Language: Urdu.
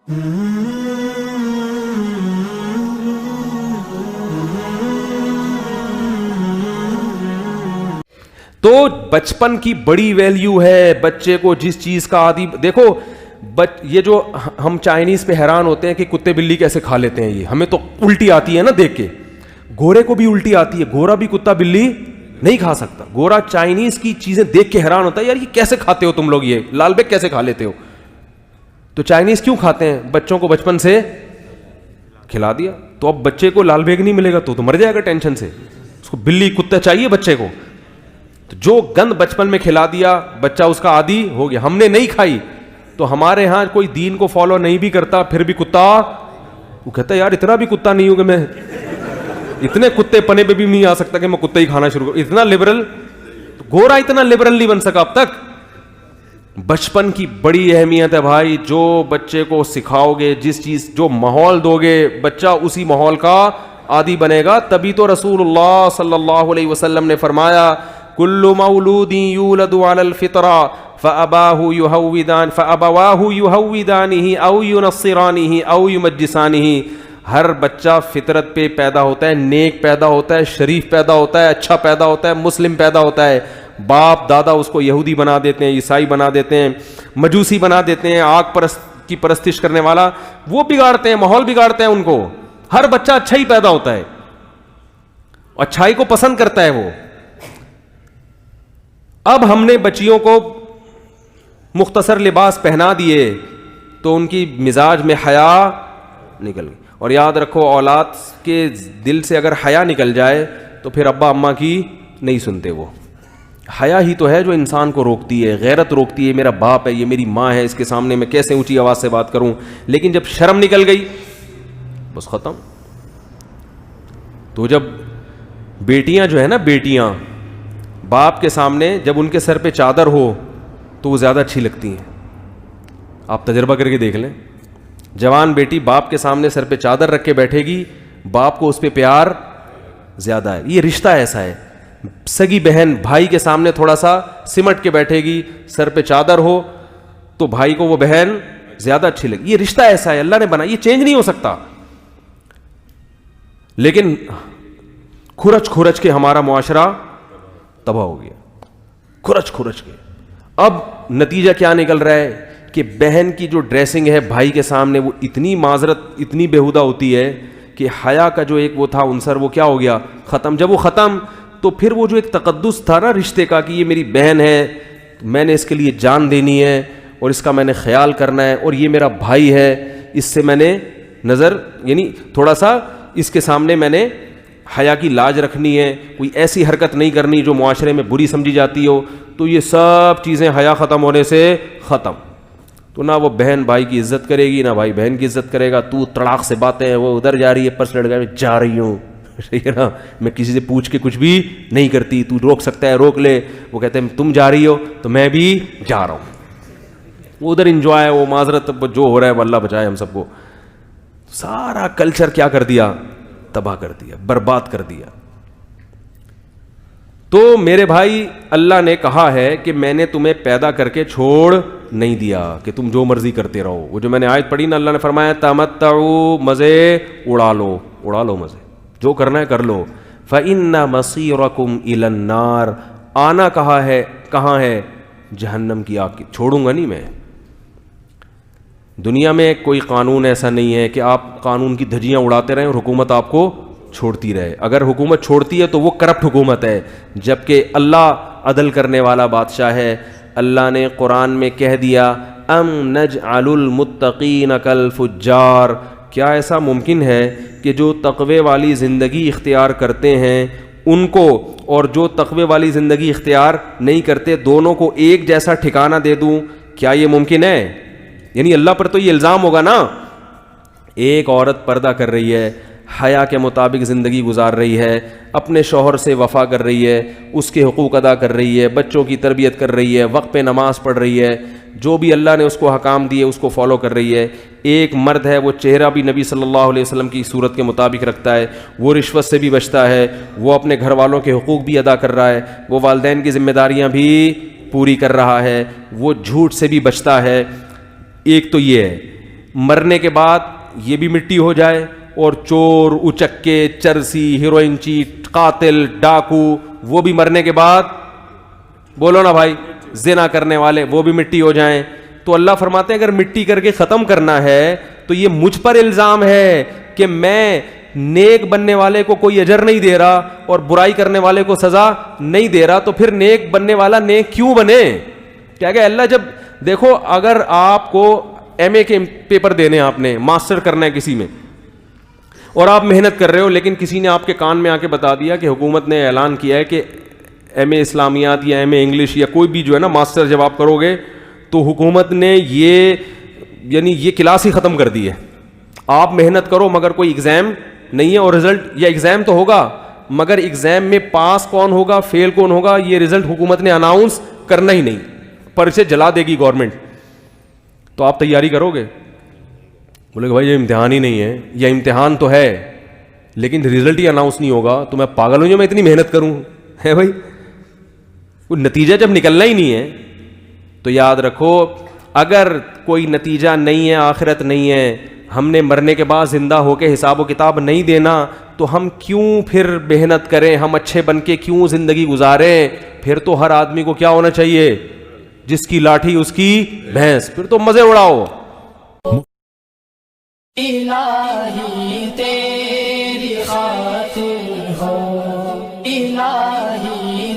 تو بچپن کی بڑی ویلیو ہے بچے کو جس چیز کا عادی. دیکھو یہ جو ہم چائنیز پہ حیران ہوتے ہیں کہ کتے بلی کیسے کھا لیتے ہیں, یہ ہمیں تو الٹی آتی ہے نا دیکھ کے. گورے کو بھی الٹی آتی ہے, گورا بھی کتا بلی نہیں کھا سکتا. گورا چائنیز کی چیزیں دیکھ کے حیران ہوتا ہے, یار یہ کیسے کھاتے ہو تم لوگ, یہ لال بیگ کیسے کھا لیتے ہو. تو چائنیز کیوں کھاتے ہیں؟ بچوں کو بچپن سے کھلا دیا. تو اب بچے کو لال بیگ نہیں ملے گا تو مر جائے گا ٹینشن سے. اس کو بلی کتا چاہیے بچے کو. تو جو گند بچپن میں کھلا دیا بچہ اس کا عادی ہو گیا. ہم نے نہیں کھائی تو ہمارے ہاں کوئی دین کو فالو نہیں بھی کرتا پھر بھی کتا, وہ کہتا ہے یار اتنا بھی کتا نہیں ہوں کہ میں اتنے کتے پنے پہ بھی نہیں آ سکتا کہ میں کتا ہی کھانا شروع کروں. اتنا لبرل. گورا اتنا لبرل نہیں بن سکا اب تک. بچپن کی بڑی اہمیت ہے بھائی. جو بچے کو سکھاؤ گے, جس چیز جو ماحول دو گے, بچہ اسی ماحول کا عادی بنے گا. تبھی تو رسول اللہ صلی اللہ علیہ وسلم نے فرمایا کل مولود یولد علی الفطرہ فأبواہ یہودانہ او ینصرانہ او یمجسانہ. ہر بچہ فطرت پہ پیدا ہوتا ہے, نیک پیدا ہوتا ہے, شریف پیدا ہوتا ہے, اچھا پیدا ہوتا ہے, مسلم پیدا ہوتا ہے. باپ دادا اس کو یہودی بنا دیتے ہیں, عیسائی بنا دیتے ہیں, مجوسی بنا دیتے ہیں, آگ پرست کی پرستش کرنے والا, وہ بگاڑتے ہیں, ماحول بگاڑتے ہیں ان کو. ہر بچہ اچھا ہی پیدا ہوتا ہے, اچھائی کو پسند کرتا ہے وہ. اب ہم نے بچیوں کو مختصر لباس پہنا دیے تو ان کی مزاج میں حیا نکل گئی. اور یاد رکھو اولاد کے دل سے اگر حیا نکل جائے تو پھر ابا اماں کی نہیں سنتے. وہ حیا ہی تو ہے جو انسان کو روکتی ہے, غیرت روکتی ہے. میرا باپ ہے, یہ میری ماں ہے, اس کے سامنے میں کیسے اونچی آواز سے بات کروں. لیکن جب شرم نکل گئی بس ختم. تو جب بیٹیاں جو ہے نا, بیٹیاں باپ کے سامنے جب ان کے سر پہ چادر ہو تو وہ زیادہ اچھی لگتی ہیں. آپ تجربہ کر کے دیکھ لیں. جوان بیٹی باپ کے سامنے سر پہ چادر رکھ کے بیٹھے گی, باپ کو اس پہ پیار زیادہ ہے. یہ رشتہ ایسا ہے. سگی بہن بھائی کے سامنے تھوڑا سا سمٹ کے بیٹھے گی, سر پہ چادر ہو تو بھائی کو وہ بہن زیادہ اچھی لگی. یہ رشتہ ایسا ہے, اللہ نے بنا, یہ چینج نہیں ہو سکتا. لیکن کھرچ کھرچ کے ہمارا معاشرہ تباہ ہو گیا, کھرچ کھرچ کے. اب نتیجہ کیا نکل رہا ہے کہ بہن کی جو ڈریسنگ ہے بھائی کے سامنے وہ اتنی معذرت, اتنی بےہودہ ہوتی ہے کہ حیا کا جو ایک وہ تھا عنصر وہ کیا ہو گیا, ختم. جب وہ ختم تو پھر وہ جو ایک تقدس تھا نا رشتے کا کہ یہ میری بہن ہے, میں نے اس کے لیے جان دینی ہے اور اس کا میں نے خیال کرنا ہے, اور یہ میرا بھائی ہے, اس سے میں نے نظر یعنی تھوڑا سا اس کے سامنے میں نے حیا کی لاج رکھنی ہے, کوئی ایسی حرکت نہیں کرنی جو معاشرے میں بری سمجھی جاتی ہو. تو یہ سب چیزیں حیا ختم ہونے سے ختم. تو نہ وہ بہن بھائی کی عزت کرے گی, نہ بھائی بہن کی عزت کرے گا. تو تڑاق سے باتیں ہیں, وہ ادھر جا رہی ہے, پرس لڑ گیا, میں جا رہی ہوں, صحیح ہے نا, میں کسی سے پوچھ کے کچھ بھی نہیں کرتی, تو روک سکتا ہے روک لے. وہ کہتے ہیں تم جا رہی ہو تو میں بھی جا رہا ہوں. وہ ادھر انجوائے, وہ معذرت جو ہو رہا ہے وہ اللہ بچائے ہم سب کو. سارا کلچر کیا کر دیا, تباہ کر دیا, برباد کر دیا. تو میرے بھائی اللہ نے کہا ہے کہ میں نے تمہیں پیدا کر کے چھوڑ نہیں دیا کہ تم جو مرضی کرتے رہو. وہ جو میں نے آیت پڑھی نا, اللہ نے فرمایا تمتعوا, مزے اڑا لو, اڑا لو مزے, جو کرنا ہے کر لو. فإن مصيركم إلى النار, آنا کہاں ہے, جہنم کی آگ کی. چھوڑوں گا نہیں میں. دنیا میں کوئی قانون ایسا نہیں ہے کہ آپ قانون کی دھجیاں اڑاتے رہیں اور حکومت آپ کو چھوڑتی رہے. اگر حکومت چھوڑتی ہے تو وہ کرپٹ حکومت ہے, جبکہ اللہ عدل کرنے والا بادشاہ ہے. اللہ نے قرآن میں کہہ دیا ام نجعل المتقین کالفجار, کیا ایسا ممکن ہے کہ جو تقوی والی زندگی اختیار کرتے ہیں ان کو اور جو تقوی والی زندگی اختیار نہیں کرتے دونوں کو ایک جیسا ٹھکانہ دے دوں؟ کیا یہ ممکن ہے؟ یعنی اللہ پر تو یہ الزام ہوگا نا. ایک عورت پردہ کر رہی ہے, حیا کے مطابق زندگی گزار رہی ہے, اپنے شوہر سے وفا کر رہی ہے, اس کے حقوق ادا کر رہی ہے, بچوں کی تربیت کر رہی ہے, وقت پہ نماز پڑھ رہی ہے, جو بھی اللہ نے اس کو حکام دیے اس کو فالو کر رہی ہے. ایک مرد ہے, وہ چہرہ بھی نبی صلی اللہ علیہ وسلم کی صورت کے مطابق رکھتا ہے, وہ رشوت سے بھی بچتا ہے, وہ اپنے گھر والوں کے حقوق بھی ادا کر رہا ہے, وہ والدین کی ذمہ داریاں بھی پوری کر رہا ہے, وہ جھوٹ سے بھی بچتا ہے. ایک تو یہ ہے. مرنے کے بعد یہ بھی مٹی ہو جائے, اور چور, اچکے, چرسی, ہیروئن چیٹ, قاتل, ڈاکو, وہ بھی مرنے کے بعد, بولو نا بھائی, زنا کرنے والے وہ بھی مٹی ہو جائیں. تو اللہ فرماتے ہیں اگر مٹی کر کے ختم کرنا ہے تو یہ مجھ پر الزام ہے کہ میں نیک بننے والے کو کوئی اجر نہیں دے رہا اور برائی کرنے والے کو سزا نہیں دے رہا, تو پھر نیک بننے والا نیک کیوں بنے؟ کیا کہ اللہ جب دیکھو, اگر آپ کو ایم اے کے پیپر دینے, آپ نے ماسٹر کرنا ہے کسی میں, اور آپ محنت کر رہے ہو, لیکن کسی نے آپ کے کان میں آ کے بتا دیا کہ حکومت نے اعلان کیا ہے کہ ایم اے اسلامیات یا ایم اے انگلش یا کوئی بھی جو ہے نا ماسٹر جب آپ کرو گے تو حکومت نے یہ یعنی یہ کلاس ہی ختم کر دی ہے, آپ محنت کرو مگر کوئی ایگزام نہیں ہے, اور رزلٹ یا ایگزام تو ہوگا مگر ایگزام میں پاس کون ہوگا فیل کون ہوگا یہ رزلٹ حکومت نے اناؤنس کرنا ہی نہیں, پرچے جلا دے گی گورنمنٹ. تو آپ تیاری کرو گے؟ بولے کہ بھائی یہ امتحان ہی نہیں ہے, یا امتحان تو ہے لیکن رزلٹ ہی اناؤنس نہیں ہوگا, تو میں پاگل ہوں جو میں اتنی محنت کروں, ہے بھائی؟ کوئی نتیجہ جب نکلنا ہی نہیں ہے تو یاد رکھو, اگر کوئی نتیجہ نہیں ہے, آخرت نہیں ہے, ہم نے مرنے کے بعد زندہ ہو کے حساب و کتاب نہیں دینا, تو ہم کیوں پھر محنت کریں, ہم اچھے بن کے کیوں زندگی گزاریں؟ پھر تو ہر آدمی کو کیا ہونا چاہیے, جس کی لاٹھی اس کی بھینس, پھر تو مزے اڑاؤ. الہی تیری خاطر ہو, الہی